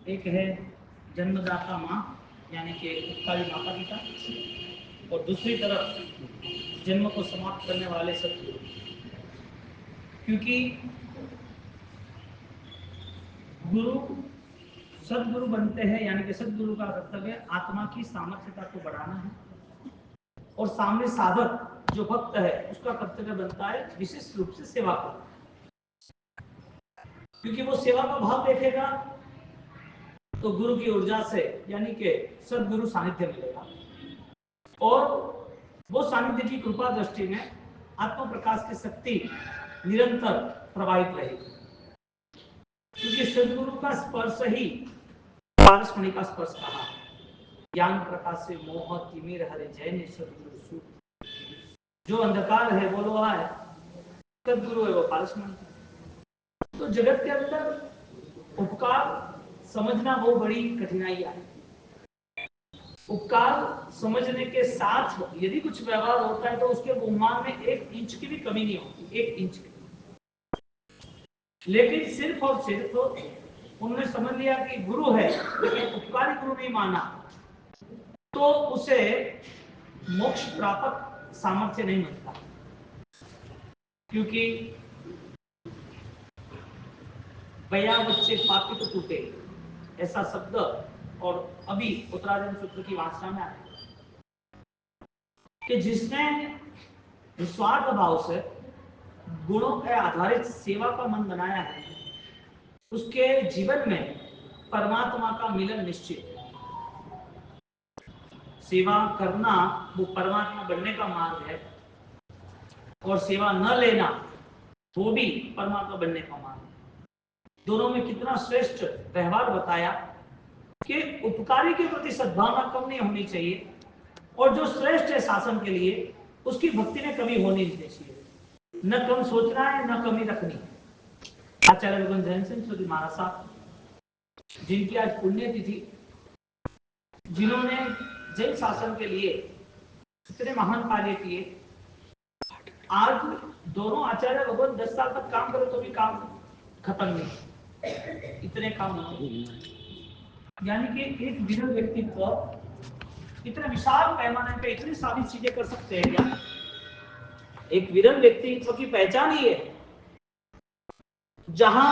एक है जन्मदाता माँ यानी कि उत्काली माता पिता, और दूसरी तरफ जन्म को समाप्त करने वाले सदगुरु। क्योंकि गुरु सदगुरु बनते हैं यानी कि सदगुरु का कर्तव्य आत्मा की सामर्थ्यता को बढ़ाना है, और सामने साधक जो भक्त है उसका कर्तव्य बनता है विशेष रूप से सेवा करना, क्योंकि वो सेवा का भाव देखेगा तो गुरु की ऊर्जा से यानी कि सदगुरु सानिध्य मिलेगा, और वो सानिध्य की कृपा दृष्टि में आत्म प्रकाश की शक्ति निरंतर प्रवाहित रहेगी, क्योंकि सदगुरु का स्पर्श ही पारसमणि का स्पर्श कहा है। ज्ञान प्रकाश से मोह तिमिर हरे जैन सदगुरु सूत। जो अंधकार है वो लोहा है, सदगुरु है वो पारसमणि। तो जगत के अंदर उपकार समझना वो बड़ी कठिनाई है। उपकार समझने के साथ यदि कुछ व्यवहार होता है तो उसके गुमान में 1 इंच की भी कमी नहीं होती, 1 इंच की। लेकिन सिर्फ और सिर्फ उन्होंने समझ लिया कि गुरु है लेकिन उपकारी गुरु नहीं माना, तो उसे मोक्ष प्राप्त सामर्थ्य नहीं मिलता। क्योंकि बया बच्चे पापी तो टूटे, ऐसा शब्द और अभी उत्तराधर्म सूत्र की वाचना में आया कि जिसने निस्वार्थ भाव से गुणों के आधारित सेवा का मन बनाया है उसके जीवन में परमात्मा का मिलन निश्चित है। सेवा करना वो परमात्मा बनने का मार्ग है, और सेवा न लेना वो भी परमात्मा बनने का मार्ग है। दोनों में कितना श्रेष्ठ व्यवहार बताया कि उपकारी के प्रति सद्भावना कम नहीं होनी चाहिए, और जो श्रेष्ठ है शासन के लिए उसकी भक्ति में कमी होनी नहीं चाहिए। न कम सोचना है न कमी रखनी है। आचार्य भगवान जैन सिंह सूरी महाराज साहब, जिनकी आज पुण्यतिथि, जिन्होंने जैन शासन के लिए इतने महान कार्य किए, आज दोनों आचार्य भगवान 10 साल तक काम करो तो भी काम खत्म नहीं, इतने काम नहीं। यानी कि एक विरल व्यक्तित्व इतने विशाल पैमाने पे इतनी सारी चीजें कर सकते हैं क्या? एक विरल व्यक्तित्व की पहचान ही है जहां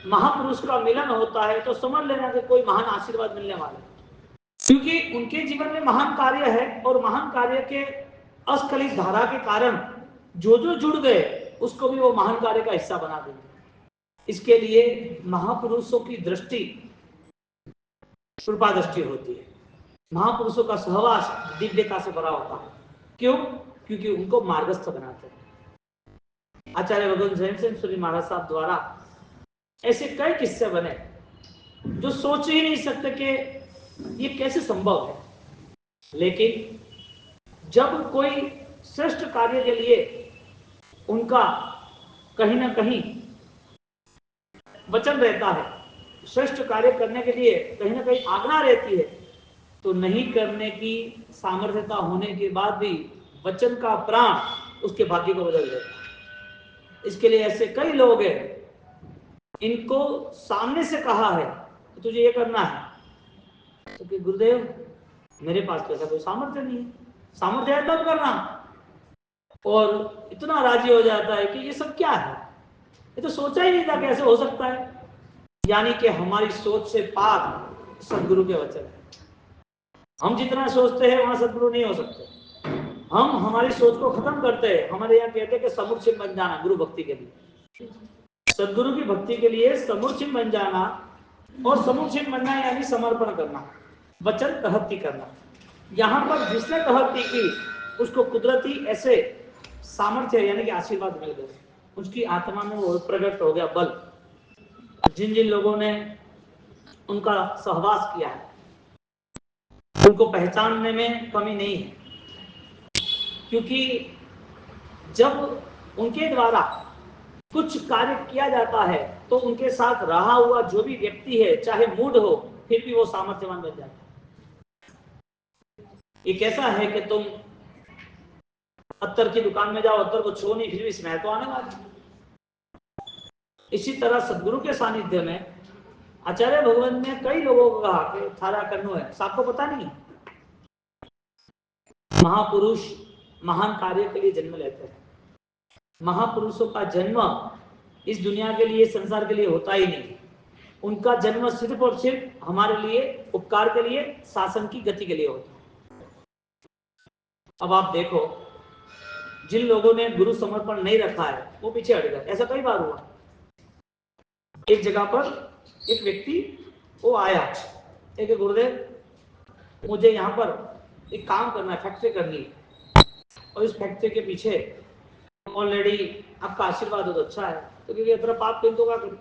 महापुरुष का मिलन होता है तो समझ लेना कि कोई महान आशीर्वाद मिलने वाला है, क्योंकि उनके जीवन में महान कार्य है, और महान कार्य के अस्खलित धारा के कारण जो जो जुड़ गए उसको भी वो महान कार्य का हिस्सा बना देंगे। इसके लिए महापुरुषों की दृष्टि कृपा दृष्टि होती है, महापुरुषों का सहवास दिव्यता से भरा होता है। क्यों? क्योंकि उनको मार्गस्थ बनाते हैं। आचार्य भगवान जैन सिंह सूरी महाराज साहब द्वारा ऐसे कई किस्से बने जो सोच ही नहीं सकते कि ये कैसे संभव है, लेकिन जब कोई श्रेष्ठ कार्य के लिए उनका कहीं ना कहीं वचन रहता है, श्रेष्ठ कार्य करने के लिए कहीं ना कहीं आज्ञा रहती है, तो नहीं करने की सामर्थ्यता होने के बाद भी वचन का प्राण उसके भाग्य को बदल देता है। इसके लिए ऐसे कई लोग हैं, इनको सामने से कहा है कि तुझे ये करना है, तो कि गुरुदेव मेरे पास तो ऐसा कोई सामर्थ्य नहीं है, सामर्थ्य है तब करना, और इतना राजी हो जाता है कि ये सब क्या है, ये तो सोचा ही नहीं था कैसे हो सकता है। यानी कि हमारी सोच से पार सदगुरु के वचन है। हम जितना सोचते हैं वहां सदगुरु नहीं हो सकते। हम हमारी सोच को खत्म करते हैं। हमारे यहाँ कहते हैं कि समुचित बन जाना गुरु भक्ति के लिए, सदगुरु की भक्ति के लिए समुचित बन जाना, और समुचित बनना यानी समर्पण करना, वचन कहती करना। यहाँ पर जिसने कहती की उसको कुदरती ऐसे सामर्थ्य यानी कि आशीर्वाद मिल गए, उसकी आत्मा में वो प्रकट हो गया बल। जिन जिन लोगों ने उनका सहवास किया है उनको पहचानने में कमी नहीं है, क्योंकि जब उनके द्वारा कुछ कार्य किया जाता है तो उनके साथ रहा हुआ जो भी व्यक्ति है चाहे मूड हो फिर भी वो सामर्थ्यवान बन जाता है। ये कैसा है कि तुम अत्तर की दुकान में जाओ, अत्तर को छो नहीं फिर भी स्मेल तो आने वाली। इसी तरह सदगुरु के सानिध्य में आचार्य भगवान ने कई लोगों को कहा कि थारा करनो है, सबको पता नहीं। महापुरुष महान कार्य के लिए जन्म लेते हैं। महापुरुषों का जन्म इस दुनिया के लिए, संसार के लिए होता ही नहीं। उनका जन्म सिर्फ और सिर्फ हमारे लिए, उपकार के लिए, शासन की गति के लिए होता है। अब आप देखो, जिन लोगों ने गुरु समर्पण नहीं रखा है वो पीछे हट गए। ऐसा कई बार हुआ। एक जगह पर एक व्यक्ति वो आया, एक गुरुदेव मुझे यहाँ पर एक काम करना है, फैक्ट्री करनी है, और इस फैक्ट्री के पीछे ऑलरेडी आपका आशीर्वाद हो तो अच्छा है, तो क्योंकि इतना पाप तो क्या करूं,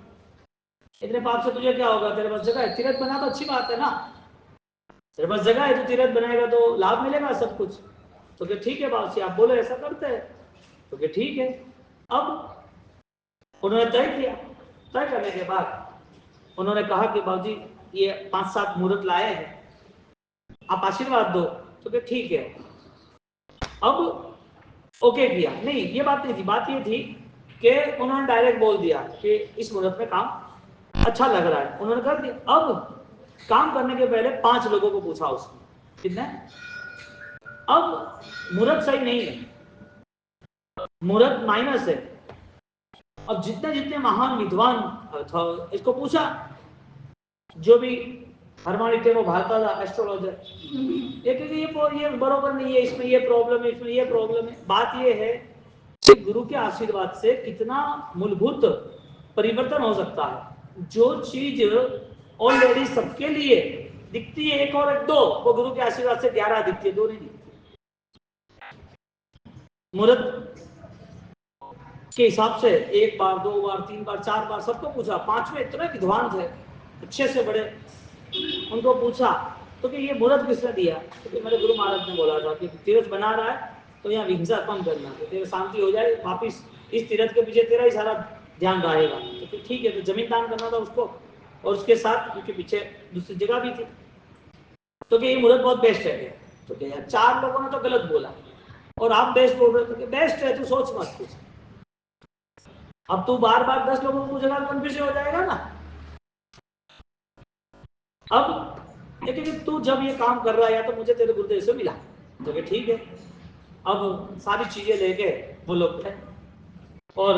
इतने पाप से तुझे क्या होगा, तेरे पास जगह है, तीर्थ बना तो अच्छी बात है ना, तेरे पास जगह है तो तीर्थ बनाएगा तो लाभ मिलेगा सब कुछ। तो क्या ठीक है बाबू जी, आप बोले ऐसा करते हैं, तो क्या ठीक है। अब उन्होंने तय किया, तय करने के बाद उन्होंने कहा कि बाबूजी ये 5-7 मुहूर्त लाए हैं, आप आशीर्वाद दो, तो क्या ठीक है। अब ओके किया, नहीं ये बात नहीं थी, बात ये थी कि उन्होंने डायरेक्ट बोल दिया कि इस मुहूर्त में काम अच्छा लग रहा है, उन्होंने कर दिया। अब काम करने के पहले 5 लोगों को पूछा उसने, कितने, अब मुहूर्त सही नहीं है, मुहूर्त माइनस है। अब जितने जितने महान विद्वान था इसको पूछा, जो भी हरमानी थे वो भागता था एस्ट्रोलॉजर, ये बरोबर नहीं है, इसमें ये प्रॉब्लम है, इसमें ये प्रॉब्लम है। बात ये है कि गुरु के आशीर्वाद से कितना मूलभूत परिवर्तन हो सकता है। जो चीज ऑलरेडी सबके लिए दिखती है 1 और 1 2, वो गुरु के आशीर्वाद से 11 दिखती है, 2 नहीं दिखती। मुहूर्त के हिसाब से 1 बार 2 बार 3 बार 4 बार सबको पूछा, 5वें इतने विद्वान थे अच्छे से बड़े, उनको पूछा तो कि ये मुहूर्त किसने दिया, क्योंकि मेरे गुरु महाराज ने बोला था कि तीर्थ बना रहा है तो यहाँ हिंसा कम करना, तो तेरे शांति हो जाए, वापिस इस तीर्थ के पीछे तेरा ही सारा ध्यान रहेगा। तो फिर ठीक है, तो जमीन दान करना था उसको, और उसके साथ उनके पीछे दूसरी जगह भी थी, तो ये मुहूर्त बहुत बेस्ट है। तो क्या 4 लोगों ने तो गलत बोला और आप बेस्ट बोल रहे थे, बेस्ट है, तू सोच मत कुछ। अब तू बार बार 10 लोगों को पूछेगा तो कंफ्यूज हो जाएगा ना। अब लेकिन तू जब ये काम कर रहा है, या तो मुझे तेरे गुरुदेव से मिला, तो ठीक है। अब सारी चीजें लेके वो लोग थे, और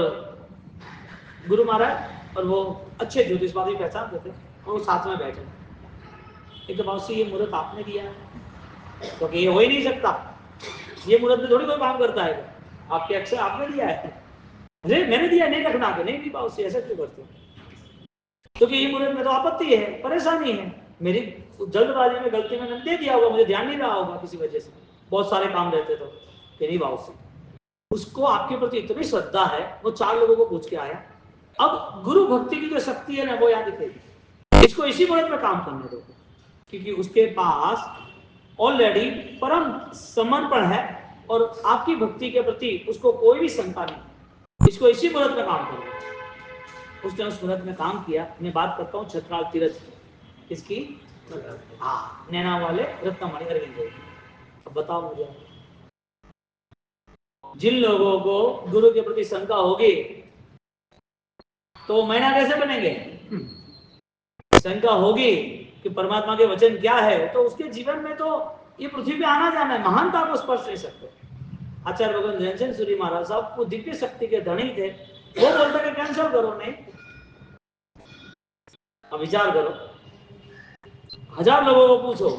गुरु महाराज और वो अच्छे ज्योतिषवादी पहचानते थे, और वो साथ में बैठे। एक बाबू ये मुहूर्त आपने दिया है, क्योंकि ये हो ही नहीं सकता, ये मुहूर्त में थोड़ी कोई काम करता है, आपके अक्षर आपने दिया है। अरे मैंने दिया, नहीं रखना के, नहीं बाबू ऐसा क्यों करते, क्योंकि ये मुहूर्त में तो आपत्ति है, परेशानी है, मेरी जल्दबाजी में गलती में मैंने दे दिया होगा, मुझे ध्यान नहीं रहा होगा किसी वजह से, बहुत सारे काम रहते तो नहीं बाबू। उसको आपके प्रति इतनी श्रद्धा है, वो 4 लोगों को पूछ के आया। अब गुरु भक्ति की जो शक्ति है ना, वो यहाँ दिखेगी। इसको इसी मुहूर्त में काम करने दो, क्योंकि उसके पास ऑलरेडी परम समर्पण है, और आपकी भक्ति के प्रति उसको कोई भी शंका नहीं। इसको इसी मुहूर्त में काम करो। उसने उस मुहूर्त में काम किया। मैं बात करता हूँ छत्राल तीर्थ की, इसकी नैना वाले रत्नमणि अरविंद। अब बताओ मुझे, जिन लोगों को गुरु के प्रति शंका होगी तो महीना कैसे बनेंगे? शंका होगी कि परमात्मा के वचन क्या है, तो उसके जीवन में तो ये पृथ्वी पे आना जाना है, महानता को स्पर्श नहीं सकते। आचार्य भगवान धनचंद सूरी महाराज साहब वो दिव्य शक्ति के धनी थे, वो बोलते कि कैंसिल करो, नहीं। अब विचार करो, 1000 लोगों को पूछो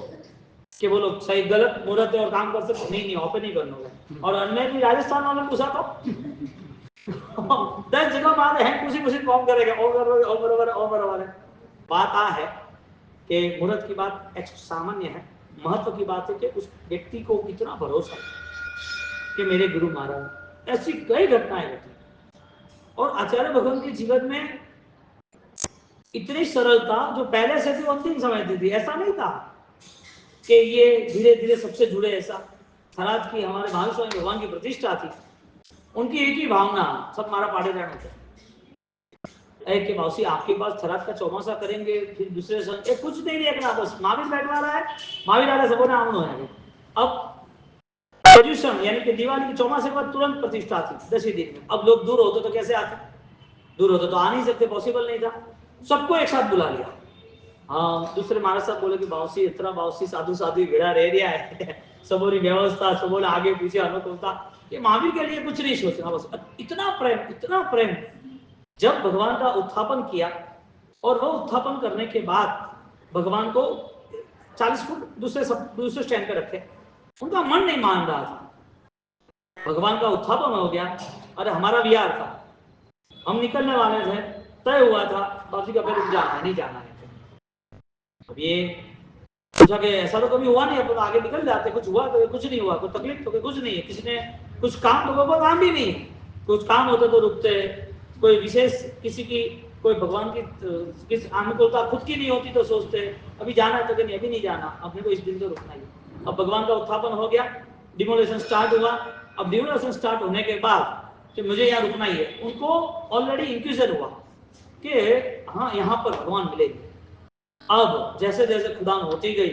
कि वो लोग सही गलत मुहूर्त और काम कर सकते, नहीं ओपन नहीं करना होगा। और अन्य भी राजस्थान वाले पूछा तो 10 जगह बाद है कुछ कौन करेगा, और बराबर है। बात आ है कि मुहूर्त की बात एक सामान्य है, महत्व की बात है कि उस व्यक्ति को कितना भरोसा है कि मेरे गुरु महाराज। ऐसी कई घटनाएं घटी, और आचार्य भगवान के जीवन में इतनी सरलता, जो पहले से थी अंतिम समझती थी। ऐसा नहीं था कि ये धीरे धीरे सबसे जुड़े। ऐसा थराद की हमारे महावीर स्वामी भगवान की प्रतिष्ठा थी, उनकी एक ही भावना, सब मारा पाड़े जाना था। के मौसी आपके पास थराद का चौमासा करेंगे, फिर दूसरे सन कुछ नहीं देखना, बस महावीर बैठवा रहा है, महावीर आ रहा है, सबों ने आमन है। अब प्रद्यूषण यानी कि दिवाली की चौमासे के बाद तुरंत प्रतिष्ठा थी 10 ही दिन में। अब लोग दूर होते तो कैसे आते, दूर होते तो आ नहीं सकते, पॉसिबल नहीं था। सबको एक साथ बुला लिया, हाँ दूसरे महाराज साहब बोले कि बावसी इतना बावसी साधु साधु भेड़ा रह रहा है सबोरी व्यवस्था सबोले आगे पीछे अनुकूलता, ये महावीर के लिए कुछ नहीं सोचना, बस इतना प्रेम इतना प्रेम। जब भगवान का उत्थापन किया और वो उत्थापन करने के बाद भगवान को 40 फुट दूसरे स्टैंड पे रखे, उनका मन नहीं मान रहा था। भगवान का उत्थापन हो गया, अरे हमारा विहार था, हम निकलने वाले थे, तय हुआ था बाबूजी का फिर जाना है नहीं जाना है। अब ये सोचा कि ऐसा तो कभी हुआ नहीं, अब तो आगे निकल जाते, कुछ हुआ तो कुछ नहीं हुआ, कोई तकलीफ तो कुछ नहीं है, किसी ने कुछ काम तो कोई काम भी नहीं है, कुछ काम होता तो रुकते, कोई विशेष किसी की कोई भगवान की किस अनुकूलता खुद की नहीं होती तो सोचते अभी जाना है तो नहीं, अभी नहीं जाना, अपने को इस दिन तो रुकना ही। अब भगवान का उत्थापन हो गया, डिमोलेशन स्टार्ट हुआ। अब डिमोलेशन स्टार्ट होने के बाद कि मुझे यहाँ रुकना ही है, उनको ऑलरेडी इंक्यूजन हुआ कि हाँ यहाँ पर भगवान मिलेंगे। अब जैसे जैसे खुदान होती गई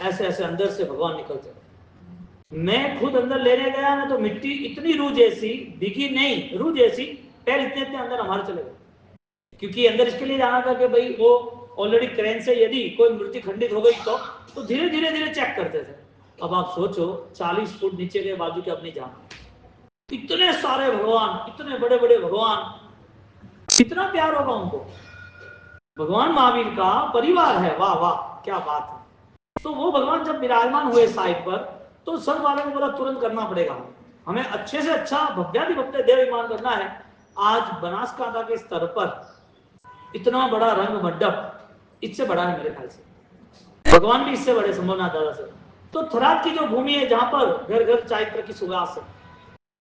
ऐसे ऐसे अंदर से भगवान निकलते गए। मैं खुद अंदर लेने गया ना तो मिट्टी इतनी रूह जैसी दिखी नहीं, रूह जैसी, पैर इतने इतने अंदर हमारे चले गए, क्योंकि अंदर इसके लिए जाना था कि भाई वो ऑलरेडी क्रेन से यदि कोई मूर्ति खंडित हो गई तो धीरे धीरे धीरे चेक करते थे। अब आप सोचो 40 फुट नीचे के बाजू के अब नहीं जाना, इतने सारे भगवान, इतने बड़े बड़े भगवान, कितना प्यार होगा उनको, भगवान महावीर का परिवार है, वाह वाह क्या बात है। तो वो भगवान जब विराजमान हुए साइड पर तो सब वालों को बोला तुरंत करना पड़ेगा, हमें अच्छे से अच्छा भव्यादि भव्य देव निर्माण करना है। आज बनासकांठा के स्तर पर इतना बड़ा रंग मंडप इससे बड़ा है मेरे ख्याल से, भगवान भी इससे बड़े संभवना दादा से। तो थराद की जो भूमि है जहां पर घर घर चाय की सुगास है,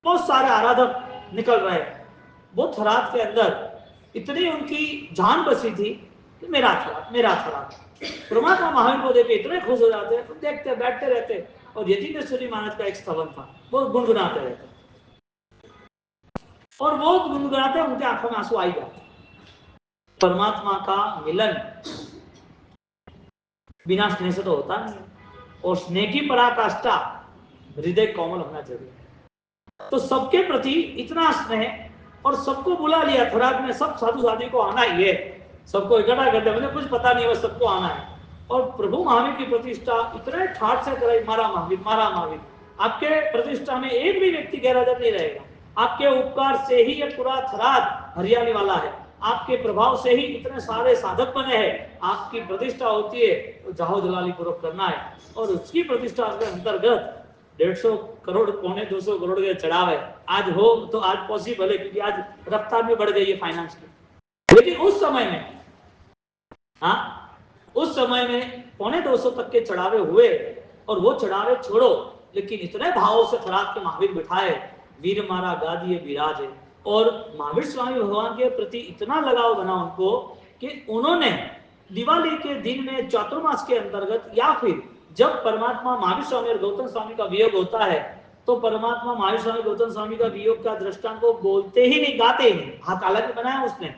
बहुत सारे आराधक निकल रहे हैं, वो थराद के अंदर इतनी उनकी जान बसी थी कि मेरा थराद परमात्मा महावीर को देखे इतने खुश हो जाते, देखते बैठते रहते। और यतीन्द्रेश्वरी महाराज का एक स्तवन था, वो गुनगुनाते रहते, और वो गुनगुनाते उनके आंखों में आंसू आई जाते। परमात्मा का मिलन बिना स्नेह से तो होता नहीं, और स्नेह की पराकाष्ठा हृदय कोमल होना जरूरी है। तो सबके प्रति इतना स्नेह, और सबको बुला लिया थराद में, सब साधु साधु को आना ही है, सबको इकट्ठा कर दिया, मुझे कुछ पता नहीं बस सबको आना है। और प्रभु महावीर की प्रतिष्ठा इतने ठाठ से कराई, मारा महावीर। आपके प्रतिष्ठा में एक भी व्यक्ति गैरहाजिर नहीं रहेगा, आपके उपकार से ही ये पूरा थराद हरियाली वाला है, आपके प्रभाव से ही इतने सारे साधक बने हैं। आपकी प्रतिष्ठा होती है तो जाहो जलाली पूर्वक करना है, और उसकी प्रतिष्ठा के अंतर्गत 150 करोड़ पौने 200 करोड़ के चढ़ाव है। आज हो तो आज पॉसिबल है, क्योंकि आज रफ्तार भी बढ़ गई है फाइनेंस की, लेकिन उस समय में उस समय में पौने 200 तक के चढ़ावे हुए, और वो चढ़ावे छोड़ो, लेकिन इतने भावों से थराद के महावीर बिठाए, वीर मारा गादिए विराजे। और महावीर स्वामी भगवान के प्रति इतना लगाव बना उनको कि उन्होंने दिवाली के दिन में चातुर्मास के अंतर्गत, या फिर जब परमात्मा महावीर स्वामी और गौतम स्वामी का वियोग होता है, तो परमात्मा महावीर स्वामी गौतम स्वामी का वियोग का दृष्टांत को बोलते ही नहीं, गाते ही नहीं, हाथ अलग बनाया उसने,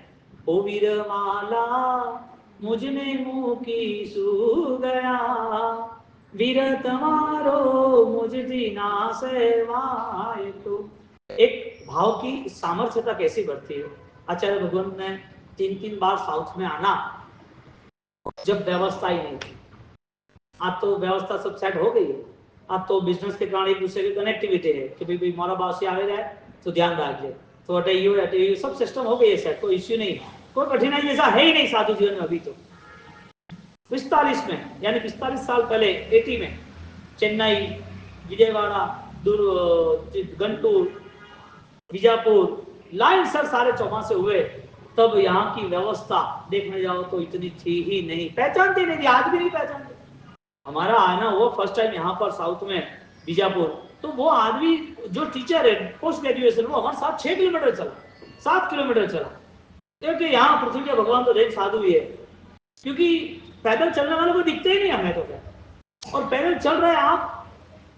ओ वीर माला मुझने मुंह की सू गया, वीर तुम्हारो मुझ दीना सेवाए। तो एक भाव की सामर्थ्यता कैसी बढ़ती है। आचार्य भगवान ने 3-3 बार साउथ में आना, जब व्यवस्था ही नहीं थी। आज तो व्यवस्था सब सेट हो गई है, अब तो बिजनेस के कारण एक दूसरे की कनेक्टिविटी है कि भाई मोरा बात से आगे जाए तो ध्यान रखिए, तो अटैयो सब सिस्टम हो गई है सेट, कोई इश्यू नहीं, कोई कठिनाई ऐसा है ही नहीं साधु जीवन में। अभी तो 45 में, यानी 45 साल पहले 80 में चेन्नई, विजयवाड़ा, गंटूर, बीजापुर लाइन सर सारे चौमासे हुए, तब यहाँ की व्यवस्था देखने जाओ तो इतनी थी ही नहीं, पहचानती नहीं थी, आज भी नहीं पहचानती। हमारा आना वो फर्स्ट टाइम यहाँ पर साउथ में बीजापुर, तो वो आदमी जो टीचर है पोस्ट ग्रेजुएशन, वो हमारे साथ 6 किलोमीटर चला, 7 किलोमीटर चला, क्योंकि यहाँ पृथ्वी के भगवान तो देख साधु ही है, क्योंकि पैदल चलने वाले को दिखते ही नहीं हमें तो क्या, और पैदल चल रहे हैं आप,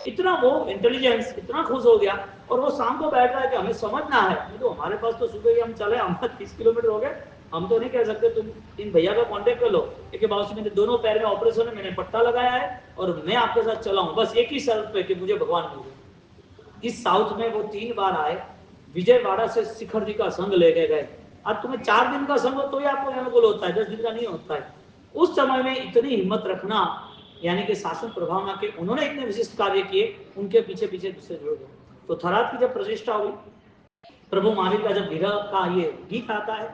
इतना वो इंटेलिजेंस इतना खुश हो गया। और वो शाम को बैठ रहा है कि हमें समझना है, तो हमारे पास तो सुबह ही हम चले, हम 30 किलोमीटर हो गए, हम तो नहीं कह सकते तुम इन भैया का कांटेक्ट कर लो, क्योंकि बाबू मेरे दोनों पैर में ऑपरेशन है, मैंने पट्टा लगाया है और मैं आपके साथ चला हूं, बस एक ही शर्त पे कि मुझे भगवान मिल गए। इस साउथ में वो 3 बार आए, विजयवाड़ा से शिखर जी का संग लेके गए। आज तुम्हें 4 दिन का संग हो तो ही आपको अनुकूल होता है, 10 दिन का नहीं होता है। उस समय में इतनी हिम्मत रखना, यानी कि शासन प्रभावना के उन्होंने इतने विशिष्ट कार्य किए, उनके पीछे पीछे दूसरे जुड़ गए। तो थराद की जब प्रतिष्ठा हुई, प्रभु महावीर का जब विरह का ये गीत आता है,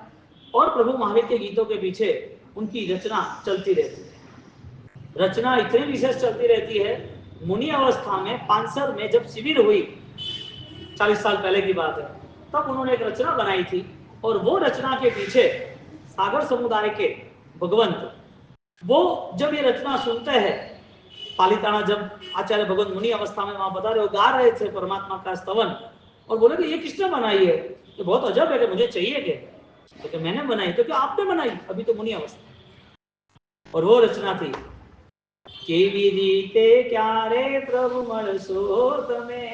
और प्रभु महावीर के गीतों के पीछे उनकी रचना चलती रहती है। रचना इतनी विशेष चलती रहती है, मुनि अवस्था में पानसर में जब शिविर हुई, 40 साल पहले की बात है, तब उन्होंने एक रचना बनाई थी, और वो रचना के पीछे सागर समुदाय के भगवंत, वो जब ये रचना सुनते हैं, पालिताना जब आचार्य भगवंत मुनि अवस्था में वहां बता रहे, गा रहे थे परमात्मा का स्तवन, और बोले कि ये किसने बनाई है, तो बहुत अजब है कि मुझे चाहिए कि तो मैंने बनाई, तो क्या आपने बनाई, अभी तो मुनि अवस्था। और वो रचना थी कि विदिते क्या रे प्रभु मल सो तमे,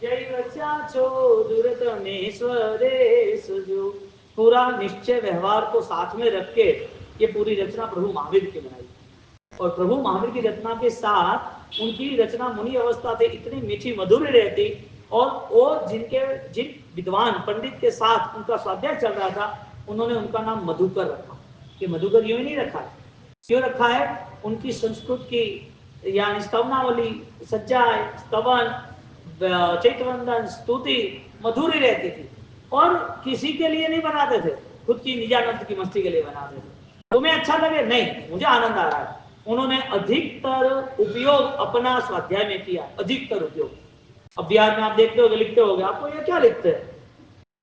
जय रचा छो दुर्तमेश्वरे सुजो। पूरा निश्चय व्यवहार को साथ में रख के ये पूरी रचना प्रभु महावीर की बनाई, और प्रभु महावीर की रचना के साथ उनकी रचना मुनि अवस्था थे इतनी मीठी मधुर रहती, और वो जिन विद्वान पंडित के साथ उनका स्वाध्याय चल रहा था, उन्होंने उनका नाम मधुकर रखा। कि मधुकर यूं ही नहीं रखा है, क्यों रखा है, उनकी संस्कृत की यानी स्तवनावली, सज्जा, स्तवन, चैतवंदन, स्तुति मधुरी रहती थी, और किसी के लिए नहीं बनाते थे, खुद की निजानंद की मस्ती के लिए बनाते थे। तुम्हें अच्छा लगे, नहीं मुझे आनंद आ रहा है। उन्होंने अधिकतर उपयोग अपना स्वाध्याय में किया, अधिकतर उपयोग। अब बिहार में आप देखते होगे, लिखते होगे, आपको ये क्या लिखते हैं,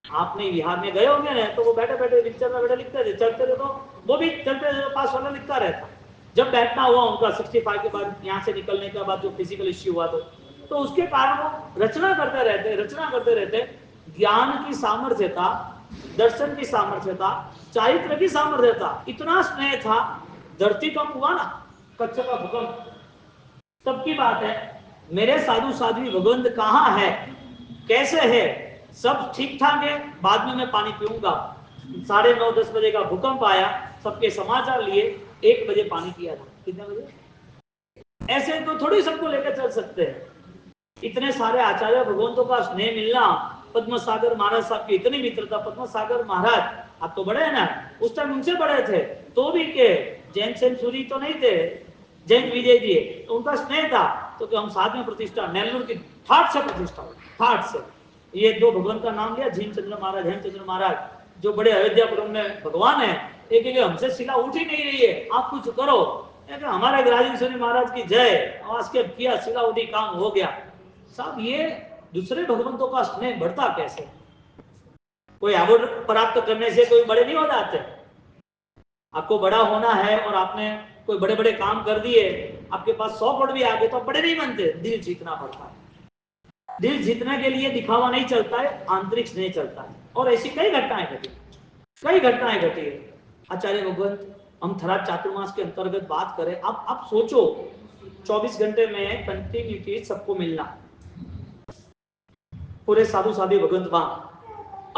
आपने बिहार में गए होंगे ना, तो वो बैठे बैठे पिक्चर में बैठे लिखते थे, चलते थे तो वो भी चलते थे, पास वाला लिखता रहता। जब बैठना हुआ उनका 65 के बाद, यहाँ से निकलने के बाद जो फिजिकल इश्यू हुआ, तो उसके कारण वो रचना करते रहते। ज्ञान की सामर्थ्यता, दर्शन की सामर्थ्यता, चारित्र की सामर्थ्यता, इतना स्नेह था। धरती कम हुआ ना, कच्छ का भूकंप, तब की बात है, मेरे साधु साध्वी भगवंत कहाँ है, कैसे है, सब ठीक ठाक है, बाद में मैं पानी पीऊंगा। 9:30-10 बजे का भूकंप आया, सबके समाचार लिए, 1 बजे पानी पिया था। कितने बजे? ऐसे तो थोड़ी सबको लेकर चल सकते हैं। इतने सारे आचार्य भगवंतों का स्नेह मिलना, पद्म सागर महाराज साहब की इतनी मित्रता। पद्म सागर महाराज आप तो बड़े हैं ना, उस टाइम उनसे बड़े थे, तो भी के जैन सेंचुरी तो नहीं थे, जैन विजय जी, तो उनका स्नेह था, तो कि हम साथ में प्रतिष्ठा, नेल्लूर की ठाट से प्रतिष्ठा, ठाट से। ये दो भगवान का नाम लिया, झीमचंद्र महाराज, हेमचंद्र महाराज, जो बड़े अयोध्यापुरम में भगवान है। एक हमसे शिला उठ ही नहीं रही है, आप कुछ करो। हमारे राजेश्वरी महाराज की जय, आवाज के किया, शिला उठी, काम हो गया। साहब ये दूसरे भगवंतों का स्नेह बढ़ता कैसे? कोई अवार्ड प्राप्त करने से कोई बड़े नहीं हो जाते। आपको बड़ा होना है और आपने कोई बड़े बड़े काम कर दिए, आपके पास 100 करोड़ भी आ गए, तो बड़े नहीं बनते। दिल जीतना पड़ता है। दिल जीतने के लिए दिखावा नहीं चलता है, आंतरिक स्नेह चलता है। और ऐसी कई घटनाएं घटी, कई घटनाएं घटी है। आचार्य भगवंत, हम थराद चातुर्मास के अंतर्गत बात करें, आप सोचो 24 घंटे में कंटिन्यूटी सबको मिलना, पूरे साधु साधु भगवंत वहां।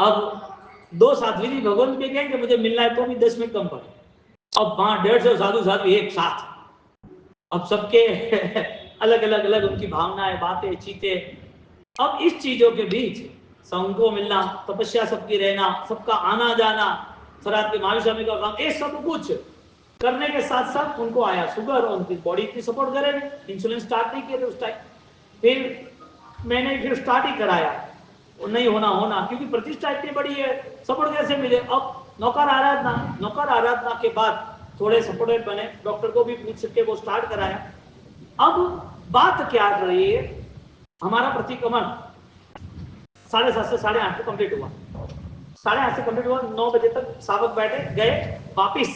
अब 2 साध्वी जी भगवंत में कहेंगे मुझे मिलना है, तो भी 10 में कम पड़े। अब वहां 150 साधु साध्वी एक साथ, अब सबके अलग अलग उनकी भावनाएं, बातें, चीते। अब इस चीजों के बीच संघ मिलना, तपस्या सबकी रहना, सबका आना जाना, थराद के महावीर स्वामी का काम, ये सब कुछ करने के साथ साथ उनको आया शुगर, और उनकी बॉडी इतनी सपोर्ट करे, इंसुलिन स्टार्ट नहीं किए थे उस टाइम। फिर मैंने फिर स्टार्ट ही कराया, और नहीं होना, क्योंकि प्रतिष्ठा इतनी बड़ी है, सपोर्ट कैसे मिले। अब नौकर आराधना के बाद थोड़े सपोर्टेड बने, डॉक्टर को भी पूछ के वो स्टार्ट कराया। अब बात क्या रही है, हमारा प्रतिक्रमण 7:30 से 8:30 कंप्लीट हुआ। 8:30 से कंप्लीट हुआ, 9 बजे तक सावक बैठे, गए वापिस।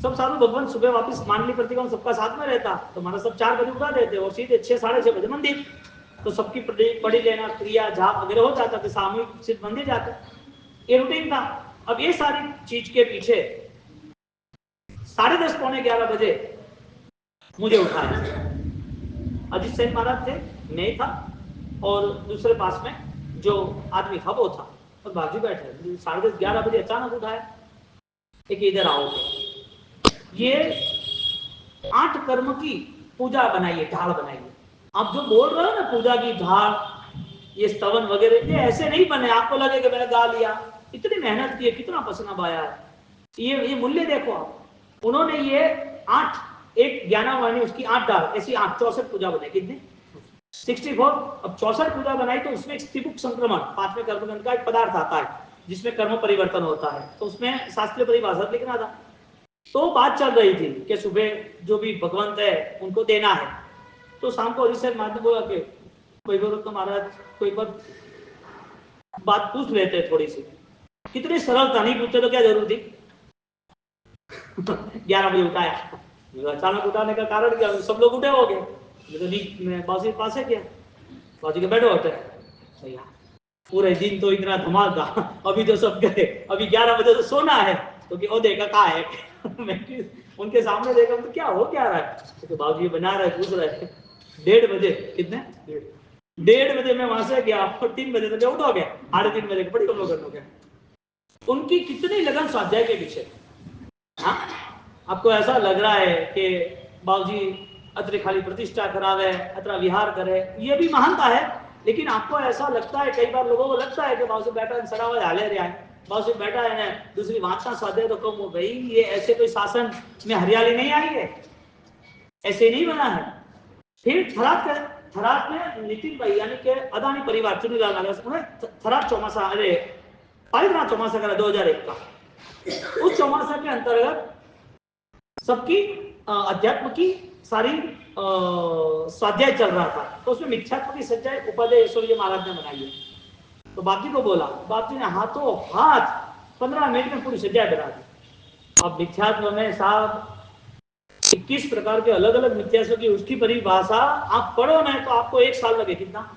सब साधु भगवान सुबह वापिस मांडली प्रतिक्रमण सबका साथ में रहता, तो हमारा सब 4 बजे उठा देते, और सीधे 6-6:30 बजे मंदिर। तो सबकी पढ़ी लेना, क्रिया जाप वगैरह हो जाता था, सामूहिक सिर्फ मंदिर जाते, ये रूटीन था। अब ये सारी चीज के पीछे 10:30 11 बजे मुझे उठाया। अजीत सेन महाराज थे, मैं था, और दूसरे पास में जो आदमी था वो था, और बाजू बैठे। 10:30 11 बजे अचानक उठाया, एक इधर आओ, ये 8 कर्म की पूजा बनाइए, ढाल बनाइए। आप जो बोल रहे हो ना पूजा की ढाल, ये स्तवन वगैरह, ये ऐसे नहीं बने आपको लगे कि मैंने गा लिया। इतनी मेहनत की है, कितना पसीना बहाया है। ये मूल्य देखो आप, उन्होंने ये 8 एक ज्ञानावाणी उसकी 8 डाल ऐसी 8 64 पूजा बनाई। कितनी 64। अब 64 पूजा बनाई तो उसमें एक स्त्रीमुख संक्रमण 5वें कर्मगंध का एक पदार्थ आता है जिसमें कर्म परिवर्तन होता है, तो उसमें शास्त्रीय परिभाषा लिखना था। तो बात चल रही थी कि सुबह जो भी भगवंत है उनको देना है। तो शाम को हरिशर महाराज बोला कि तो महाराज कोई बात पूछ लेते थोड़ी सी। कितनी सरलता, नहीं पूछते तो क्या जरूरत थी। 11 बजे उठाया, अचानक उठाने का कारण क्या, सब लोग उठे हो गए। तो मैं बाजी पास है क्या, बाजी के बैठो होते हैं। पूरे दिन तो इतना धमाल था, अभी तो सब गए, अभी 11 बजे तो सोना है। तो कि ओ देखा कहा है उनके सामने देखा तो क्या हो क्या रहा है, तो बाबूजी बना रहे पूछ रहे 1:30 बजे। कितने 1:30 बजे मैं वहां से गया और 3 बजे तक उठ हो गया, 3:30 बजे बड़ी कम लोग हो गया। उनकी कितनी लगन स्वाध्याय के पीछे। हाँ, आपको ऐसा लग रहा है कि बाबूजी अत्र खाली प्रतिष्ठा करावे, अत्र विहार करे, ये भी महानता है। लेकिन आपको ऐसा लगता है, कई बार लोगों को लगता है कि बाबूजी बैठा सड़ावा हाले रहा है, बाबूजी बैठा है ना दूसरी वाचना स्वाध्याय तो कम हो गई। ये ऐसे कोई शासन में हरियाली नहीं आई है, ऐसे नहीं बना है। फिर थराद में नितिन भाई यानी कि अदानी परिवार चुनीलाल थराद चौमासा, अरे पालितना चौमासा करा 2001 का। उस चौमासा के अंतर्गत सबकी अध्यात्म की सारी स्वाध्याय चल रहा था, तो उसमें मिथ्यात्व की सच्चाई उपाध्याय ऐश्वर्य महाराज ने बनाई है। तो बाकी को बोला, बाप जी ने हाथों हाथ 15 मिनट में पूरी सच्चाई बना दी। अब मिथ्यात्व में साहब 21 प्रकार के अलग अलग मिथ्यात्व की उसकी परिभाषा आप पढ़ो ना तो आपको 1 साल लगे। कितना,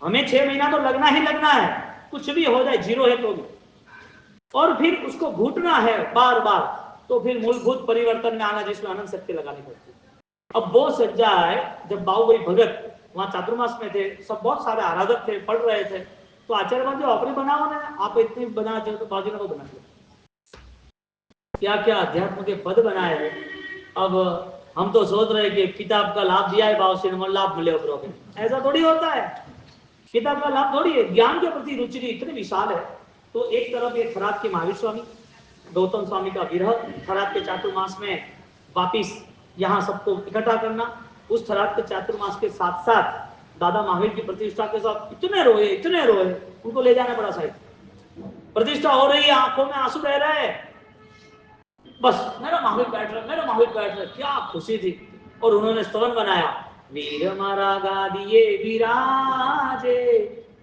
हमें 6 महीना तो लगना ही लगना है, कुछ भी हो जाए जीरो है तो भी। और फिर उसको घूटना है बार बार, तो फिर मूलभूत परिवर्तन में आना जिसमें अनंत शक्ति लगानी पड़ती है। अब वो सज्जा है, जब बाहुबली भगत वहां चातुर्मास में थे, सब बहुत सारे आराधक थे, पढ़ रहे थे, तो आचार्य बाबू ऑपरी बनाओ ना, आप इतनी बनाते हो तो बाजू को बना लो। क्या क्या अध्यात्म के पद बनाए हैं। अब हम तो सोच रहे कि किताब का लाभ दिया है बाबू से लाभ मिले उपरोगे, ऐसा थोड़ी होता है। किताब का लाभ थोड़ी है, ज्ञान के प्रति रुचि इतनी विशाल है। तो एक तरफ ये खराब के महावीर स्वामी, गौतम स्वामी का विरह, खराब के चातुर्मास में वापिस यहाँ सबको इकट्ठा करना, उस खराब के चातुर्मास के साथ साथ दादा महावीर की प्रतिष्ठा के साथ इतने रोए, उनको ले जाना पड़ा साहिब। प्रतिष्ठा हो रही है, आंखों में आंसू बह रहे हैं, बस मेरा महावीर बैठ रहा, क्या खुशी थी। और उन्होंने स्तवन बनाया, वीर मारा गादिए विराजे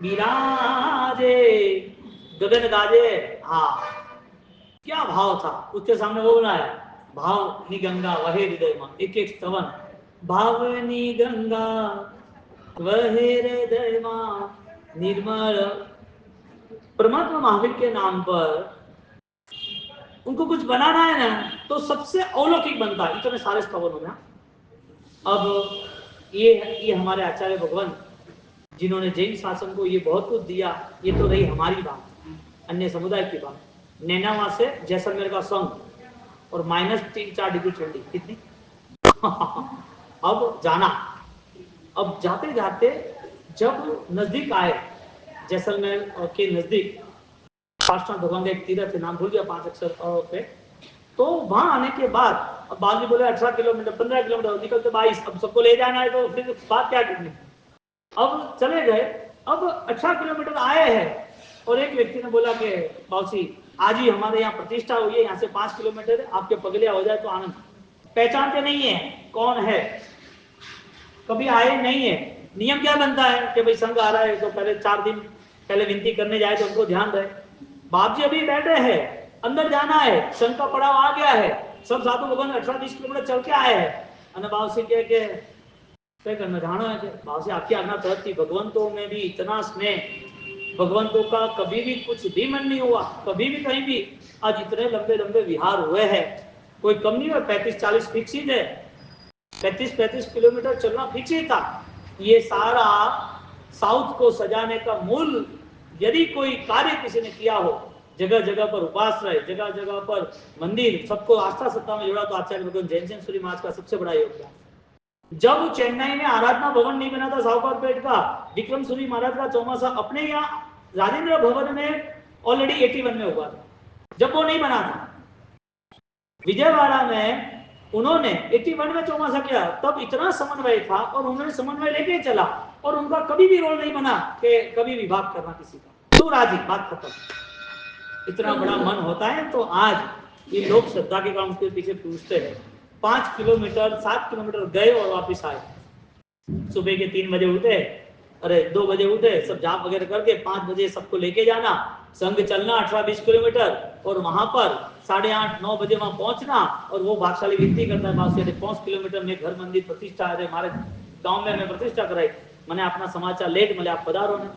विराजे गगन गाजे। हाँ, क्या भाव था उसके सामने, वो बनाया भावनी गंगा वहे हृदय में, एक एक स्तवन, भावनी गंगा वहे हृदय में निर्मल। परमात्मा महावीर के नाम पर उनको कुछ बनाना है ना, तो सबसे अलौकिक बनता है, इतने सारे स्तवन होना। अब ये हमारे आचार्य भगवान जिन्होंने जैन शासन को ये बहुत कुछ दिया, ये तो रही हमारी बात, अन्य समुदाय की बात। नैनावा से जैसलमेर का संग और -3-4 डिग्री ठंडी, कितनी अब जाना, अब जाते जाते जब नजदीक आए जैसलमेर के नजदीक पार्श्वनाथ भगवान का एक तीर्थ है, नाम भूल गया 5 अक्षर पे, तो वहां आने के बाद अब बाजी बोले 18 किलोमीटर 15 किलोमीटर निकलते 22, अब सबको ले जाना है तो फिर बात क्या करनी। अब चले गए, अब 18 किलोमीटर आए हैं और एक व्यक्ति ने बोला कि बाबूजी आज ही हमारे यहाँ प्रतिष्ठा हुई है, यहाँ से 5 किलोमीटर, आपके पगलिया हो जाए तो आनंद। पहचानते नहीं है कौन है, कभी आए नहीं है। नियम क्या बनता है कि भाई संघ आ रहा है तो पहले 4 दिन पहले विनती करने जाए तो उनको ध्यान रहे। बाप जी अभी बैठे हैं, अंदर जाना है, संघ का पड़ाव आ गया है, सब साधु भगवान 18-20 किलोमीटर चल के आए हैं। बाबू से क्या करना जाना है, बाबू से आपकी आज्ञा थी। भगवंतों में भी इतना स्नेह, भगवंतों का कभी भी कुछ भी मन नहीं हुआ, कभी भी कहीं भी। आज इतने लंबे लंबे विहार हुए हैं, कोई कम नहीं हुआ, 35-40 फिक्स ही है, 35-35 किलोमीटर चलना फिक्स ही था। ये सारा साउथ को सजाने का मूल यदि कोई कार्य किसी ने किया हो, जगह जगह पर उपाश्रय, जगह जगह पर मंदिर, सबको आस्था सत्ता में जोड़ा, तो आचार्य भगवान जैन सूरी महाराज का सबसे बड़ा योगदान। जब चेन्नई में आराधना भवन नहीं बना था साहूकारपेट का, विक्रम सूरी महाराज का चौमासा अपने यहाँ राजेंद्र भवन में ऑलरेडी 81 में हुआ था, जब वो नहीं बना था। विजयवाड़ा में उन्होंने 81 में चौमासा किया, तब इतना समन्वय था और उन्होंने समन्वय लेके चला और उनका कभी भी रोल नहीं बना कि कभी विभाग करना किसी का, तो राजी, बात खत्म। इतना बड़ा मन होता है। तो आज ये लोग श्रद्धा के कारण उसके पीछे पूछते हैं। 5 किलोमीटर 7 किलोमीटर गए और वापिस आए। सुबह के 3 बजे उठे, अरे 2 बजे उठे, सब जाप वगैरह करके 5 बजे सबको लेके जाना, संग चलना 18-20 किलोमीटर और वहां पर 8:30-9 बजे वहां पहुंचना। और वो भागशाली विनती करता है, 5 किलोमीटर में घर मंदिर प्रतिष्ठा है, हमारे गांव में हमें प्रतिष्ठा कराई, मैंने अपना समाचार लेट मिले, आप पधारो ना।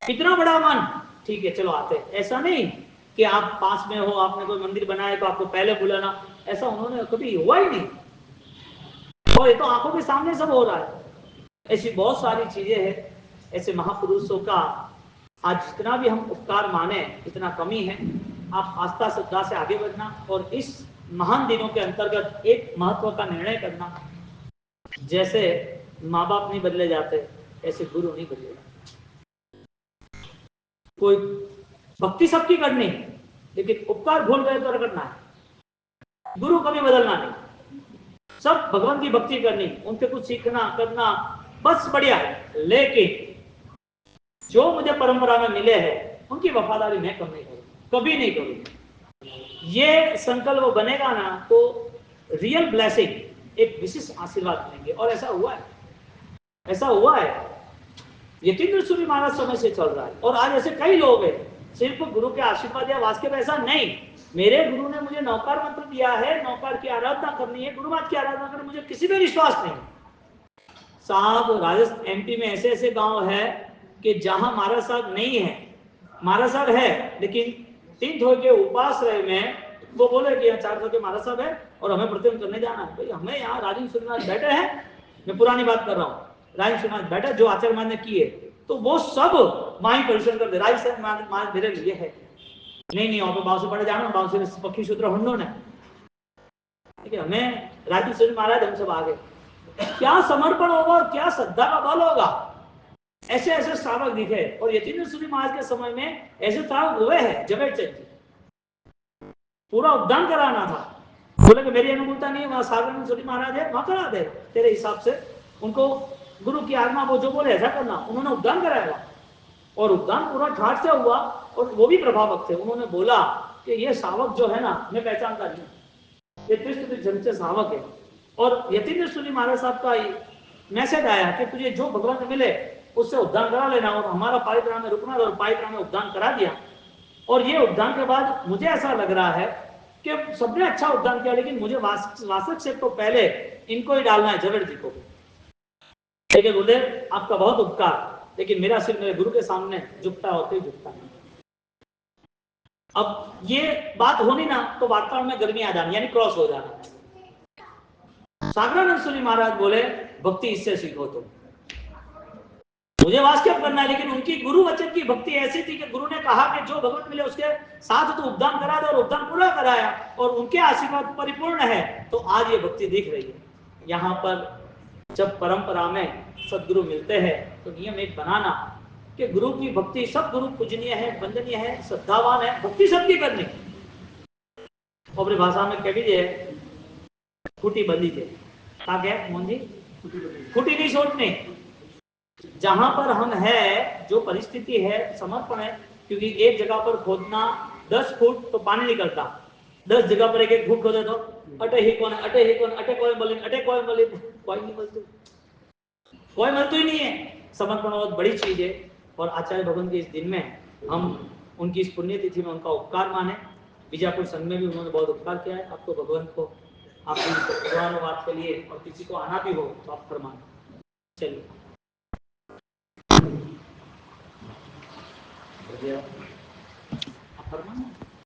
कितना बड़ा मन, ठीक है चलो आते। ऐसा नहीं कि आप पास में हो, आपने कोई मंदिर बनाया तो आपको पहले बुलाना, ऐसा उन्होंने कभी हुआ ही नहीं। और ये तो आंखों के सामने सब हो रहा है। ऐसी बहुत सारी चीजें हैं। ऐसे महापुरुषों का आज जितना भी हम उपकार माने इतना कमी है। आप आस्था श्रद्धा से आगे बढ़ना और इस महान दिनों के अंतर्गत एक महत्व का निर्णय करना। जैसे माँ बाप नहीं बदले जाते, ऐसे गुरु नहीं बदले जाते। कोई भक्ति सबकी करनी, लेकिन उपकार भूल गए तो रगड़ना है। गुरु कभी बदलना नहीं, सब भगवान की भक्ति करनी, उनसे कुछ सीखना करना, बस बढ़िया है। लेकिन जो मुझे परंपरा में मिले हैं उनकी वफादारी मैं कम नहीं करूंगा, कभी नहीं करूंगा। ये संकल्प बनेगा ना तो रियल ब्लेसिंग, एक विशेष आशीर्वाद मिलेंगे। और ऐसा हुआ है, ऐसा हुआ है। यतीन्द्र सूरी महाराज समय से चल रहा है और आज ऐसे कई लोग हैं। सिर्फ गुरु के आशीर्वाद या वास के पैसा नहीं, मेरे गुरु ने मुझे नौकार मंत्र दिया है, नौकार की आराधना करनी है, गुरुमात की आराधना करनी, मुझे किसी में विश्वास नहीं। साहब राजस्थान MP में ऐसे ऐसे गांव है कि जहां महाराज साहब नहीं है, महाराज साहब है लेकिन 3 थोड़े के उपाश्रय में वो बोले कि यहाँ 4 थोड़े के महाराज साहब है और हमें प्रतिम करने जाना है। भाई हमें यहाँ राजेंद्र सूरीनाथ बैठे हैं, मैं पुरानी बात कर रहा हूँ, राजेंद्र सूरीनाथ बैठे जो आचार्य मान ने किए, तो वो सब माही परिश्रम कर दे। राजेंद्र मान मेरे लिए है, नहीं वहां पे बांसु पड़े जाना, बांसु पक्षी सूत्र हंडो ने, ठीक है, हमें राजेंद्र सूरी महाराज हम सब आगे। क्या समर्पण होगा और क्या श्रद्धा का बल होगा। ऐसे ऐसे श्रावक दिखे और यतीन्द्र सूरी महाराज के समय में ऐसे श्रावक हुए हैं। जगत पूरा उद्यान कराना था, बोले कि मेरी अनुकूलता नहीं है, वहां सागर सूरी महाराज है, वहां करा दे तेरे हिसाब से, उनको गुरु की आज्ञा, वो जो बोले ऐसा करना। उन्होंने उद्यान कराया और उद्यान पूरा ठाट से हुआ और वो भी प्रभावक थे। उन्होंने बोला कि ये शावक जो है ना, मैं पहचानता नहीं, ये कृष्ण जन से शावक है। और यतीन्द्र सूरी महाराज साहब का मैसेज आया कि तुझे जो भगवान से मिले उससे उद्यान करा लेना। और हमारा पालित्रा में रुकना और पालित्रा में उद्यान करा दिया। और ये उद्यान के बाद मुझे ऐसा लग रहा है कि सबने अच्छा उद्यान किया, लेकिन मुझे वासक से तो पहले इनको ही डालना है, जगड़ जी को। ठीक है गुरुदेव, आपका बहुत उपकार, लेकिन मेरा सिर मेरे गुरु के सामने झुकता होते ही झुकता नहीं। अब ये बात होनी ना तो वातावरण में गर्मी आ जानी, यानी क्रॉस हो जाना। सागरानंद सूरी महाराज बोले भक्ति इससे सीखो। तो मुझे वास्तव करना है, लेकिन उनकी गुरु वचन की भक्ति ऐसी थी कि गुरु ने कहा कि जो भगवत मिले उसके साथ तो उद्यान करा दे, और उद्यान पूरा कराया और उनके आशीर्वाद परिपूर्ण है। तो आज ये भक्ति दिख रही है। यहाँ पर जब परंपरा में सदगुरु मिलते हैं तो नियम एक बनाना कि गुरु की भक्ति, सब गुरु पूजनीय है, वंदनीय है, श्रद्धावान है, भक्ति सबकी करनी। अपनी भाषा में कह दीजिए खूटी बंदी थे, मोहन जी, खूटी नहीं छोड़ने। जहां पर हम है, जो परिस्थिति है, समर्पण है। क्योंकि एक जगह पर खोदना 10 फुट तो पानी निकलता, 10 जगह पर एक फुट खोदे तो अटे ही कौन, अटे ही कौन, अटे कोई बोले, अटे कोई बोले, कोई नहीं बोलते, कोई मरते ही नहीं है। समर्पण बहुत बड़ी चीज है। और आचार्य भगवान के इस दिन में हम उनकी इस पुण्यतिथि में उनका उपकार माने। बीजापुर संघ में भी उन्होंने बहुत उपकार किया है। आपको भगवान को आपकी धन्यवाद के लिए, और किसी को आना भी हो तो आप फरमाएं। चलिए आप फरमाएं।